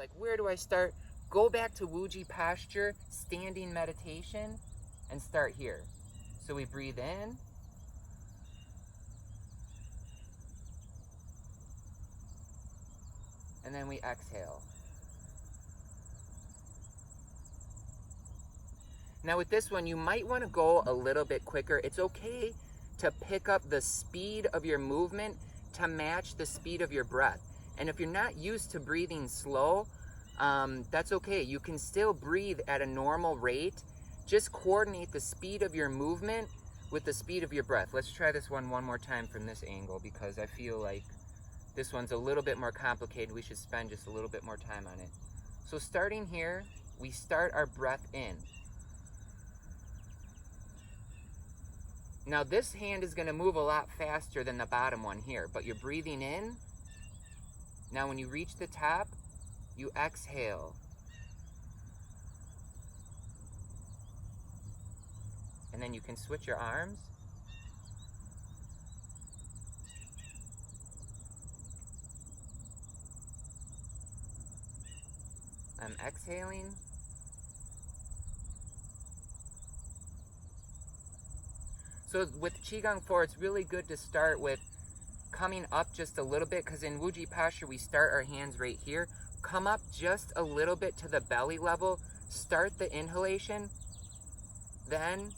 like, where do I start? Go back to Wuji posture, standing meditation, and start here. So we breathe in. And then we exhale. Now with this one, you might want to go a little bit quicker. It's okay to pick up the speed of your movement to match the speed of your breath. And if you're not used to breathing slow, that's okay. You can still breathe at a normal rate. Just coordinate the speed of your movement with the speed of your breath. Let's try this one more time from this angle, because I feel like this one's a little bit more complicated. We should spend just a little bit more time on it. So starting here, we start our breath in. Now this hand is going to move a lot faster than the bottom one here, but you're breathing in. Now when you reach the top, you exhale. And then you can switch your arms. I'm exhaling. So with Qigong 4, it's really good to start with coming up just a little bit, because in Wuji posture, we start our hands right here. Come up just a little bit to the belly level. Start the inhalation. Then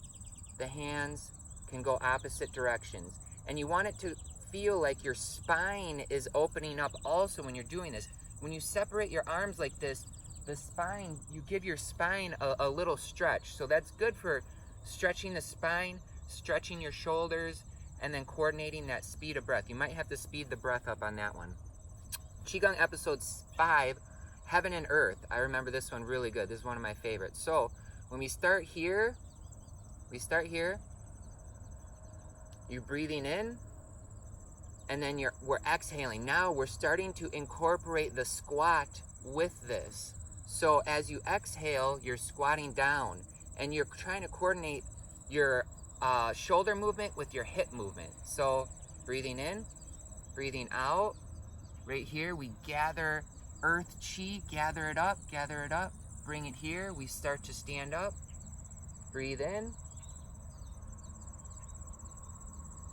the hands can go opposite directions. And you want it to feel like your spine is opening up also when you're doing this. When you separate your arms like this, the spine, you give your spine a little stretch. So that's good for stretching the spine, stretching your shoulders, and then coordinating that speed of breath. You might have to speed the breath up on that one. Qigong episode 5, Heaven and Earth. I remember this one really good. This is one of my favorites. So when we start here, you're breathing in, and then we're exhaling. Now we're starting to incorporate the squat with this. So as you exhale, you're squatting down, and you're trying to coordinate your shoulder movement with your hip movement. So breathing in, breathing out. Right here, we gather earth chi, gather it up, bring it here. We start to stand up. Breathe in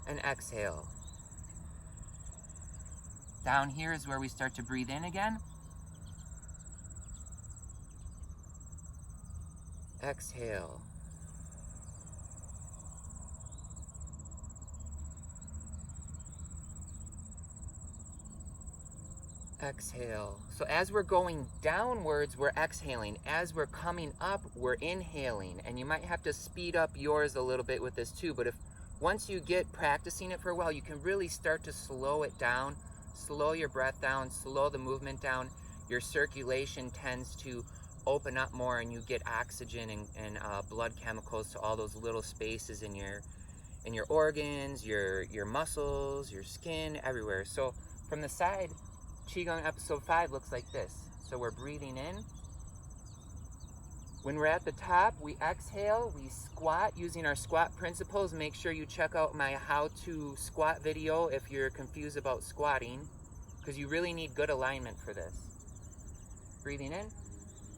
and exhale. Down here is where we start to breathe in again. Exhale. Exhale. So as we're going downwards, we're exhaling. As we're coming up, we're inhaling. And you might have to speed up yours a little bit with this too, but once you get practicing it for a while, you can really start to slow it down, slow your breath down, slow the movement down. Your circulation tends to open up more, and you get oxygen and blood chemicals to all those little spaces in your organs, your muscles, your skin, everywhere. So from the side, Qigong episode 5 looks like this. So we're breathing in. When we're at the top, we exhale, we squat using our squat principles. Make sure you check out my how to squat video if you're confused about squatting, because you really need good alignment for this. Breathing in,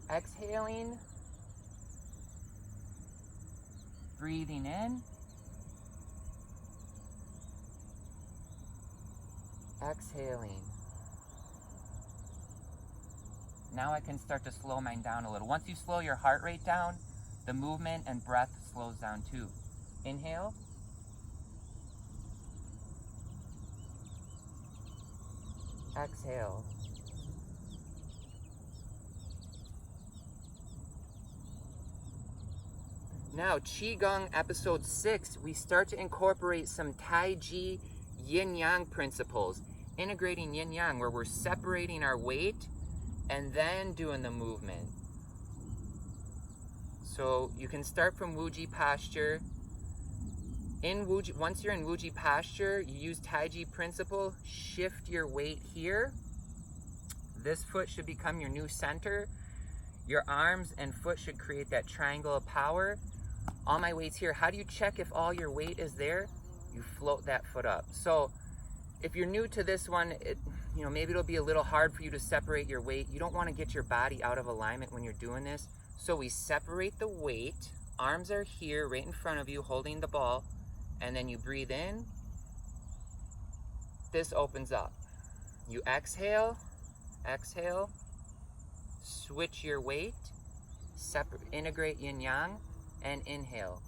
exhaling, breathing in, exhaling. Now I can start to slow mine down a little. Once you slow your heart rate down, the movement and breath slows down too. Inhale. Exhale. Now, Qigong episode 6, we start to incorporate some Tai Chi yin-yang principles, integrating yin-yang, where we're separating our weight and then doing the movement. So you can start from Wuji posture. Once you're in Wuji posture, you use Tai Chi principle, shift your weight here. This foot should become your new center. Your arms and foot should create that triangle of power. All my weight's here. How do you check if all your weight is there? You float that foot up. So if you're new to this one, you know, maybe it'll be a little hard for you to separate your weight. You don't want to get your body out of alignment when you're doing this. So we separate the weight. Arms are here right in front of you holding the ball. And then you breathe in. This opens up. You exhale, exhale, switch your weight, integrate yin yang, and inhale.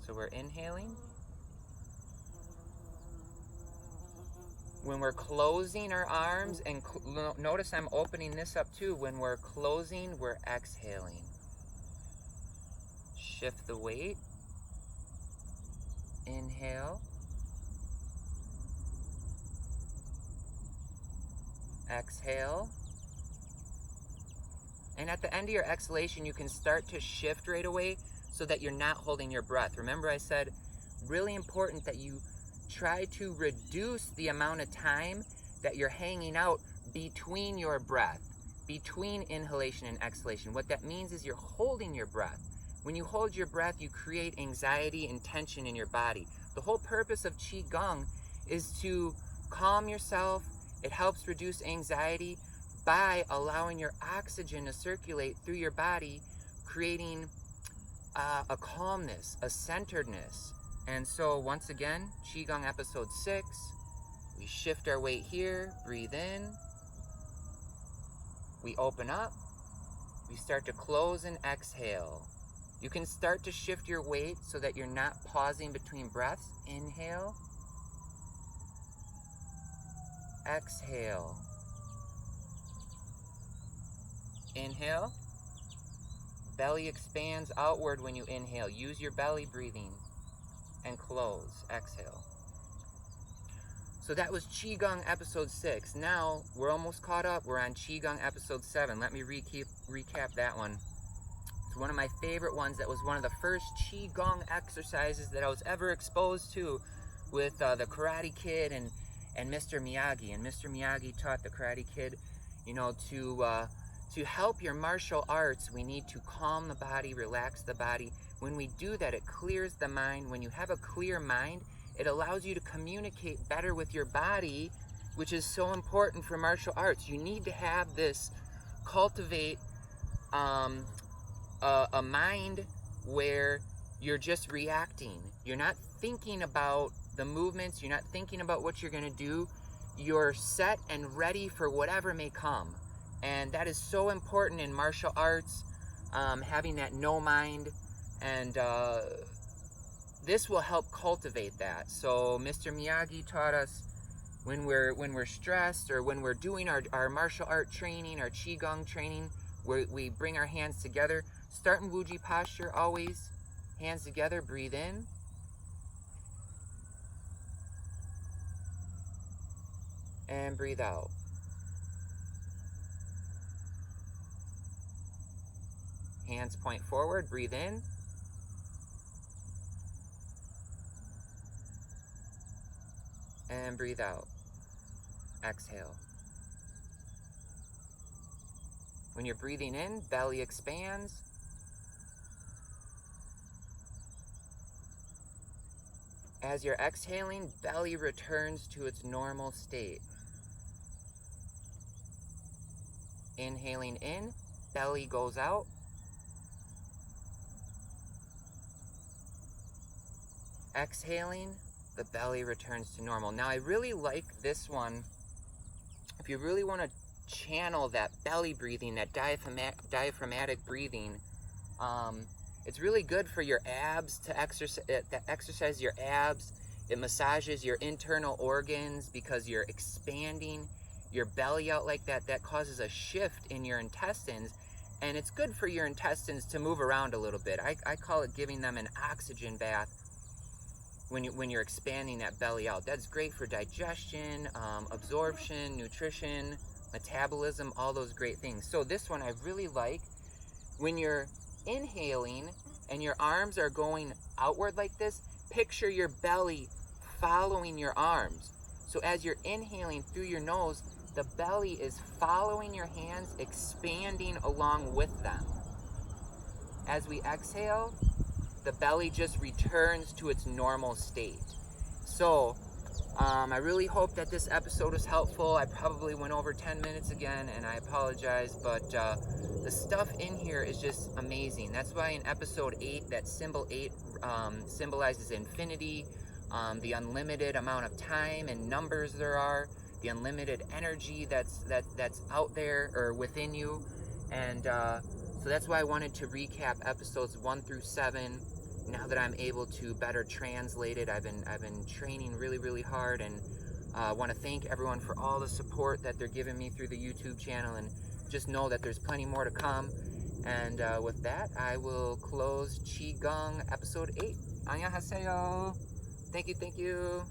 So we're inhaling. When we're closing our arms, and notice I'm opening this up too. When we're closing, we're exhaling. Shift the weight. Inhale. Exhale. And at the end of your exhalation, you can start to shift right away so that you're not holding your breath. Remember I said, really important that you try to reduce the amount of time that you're hanging out between your breath, between inhalation and exhalation. What that means is you're holding your breath. When you hold your breath, you create anxiety and tension in your body. The whole purpose of QiGong is to calm yourself. It helps reduce anxiety by allowing your oxygen to circulate through your body, creating a calmness, a centeredness. And so once again, QiGong episode 6, we shift our weight here, breathe in, we open up, we start to close and exhale. You can start to shift your weight so that you're not pausing between breaths. Inhale, exhale, inhale, belly expands outward when you inhale. Use your belly breathing. And close, exhale. So that was QiGong episode 6. Now we're almost caught up. We're on QiGong episode 7. Let me recap that one. It's one of my favorite ones. That was one of the first QiGong exercises that I was ever exposed to with the Karate Kid and Mr. Miyagi. And Mr. Miyagi taught the Karate Kid, you know, to help your martial arts, we need to calm the body, relax the body. When we do that, it clears the mind. When you have a clear mind, it allows you to communicate better with your body, which is so important for martial arts. You need to have this, cultivate a mind where you're just reacting. You're not thinking about the movements. You're not thinking about what you're going to do. You're set and ready for whatever may come. And that is so important in martial arts, having that no mind. And this will help cultivate that. So Mr. Miyagi taught us when we're stressed or when we're doing our martial art training, our QiGong training, where we bring our hands together. Start in Wuji posture always. Hands together, breathe in. And breathe out. Hands point forward, breathe in. And breathe out. Exhale. When you're breathing in, belly expands. As you're exhaling, belly returns to its normal state. Inhaling in, belly goes out. Exhaling, the belly returns to normal. Now I really like this one. If you really want to channel that belly breathing, that diaphragmatic breathing, it's really good for your abs to exercise your abs. It massages your internal organs because you're expanding your belly out like that. That causes a shift in your intestines, and it's good for your intestines to move around a little bit. I call it giving them an oxygen bath when you're expanding that belly out. That's great for digestion, absorption, nutrition, metabolism, all those great things. So this one I really like. When you're inhaling and your arms are going outward like this, picture your belly following your arms. So as you're inhaling through your nose, the belly is following your hands, expanding along with them. as we exhale, the belly just returns to its normal state. So I really hope that this episode was helpful. I probably went over 10 minutes again, and I apologize, but the stuff in here is just amazing. That's why in episode 8, that symbol 8 symbolizes infinity, the unlimited amount of time and numbers there are, the unlimited energy that's out there or within you. And so that's why I wanted to recap episodes 1 through 7. Now that I'm able to better translate it, I've been training really hard, and I want to thank everyone for all the support that they're giving me through the YouTube channel, and just know that there's plenty more to come. And with that, I will close QiGong episode 8. 안녕하세요. Thank you.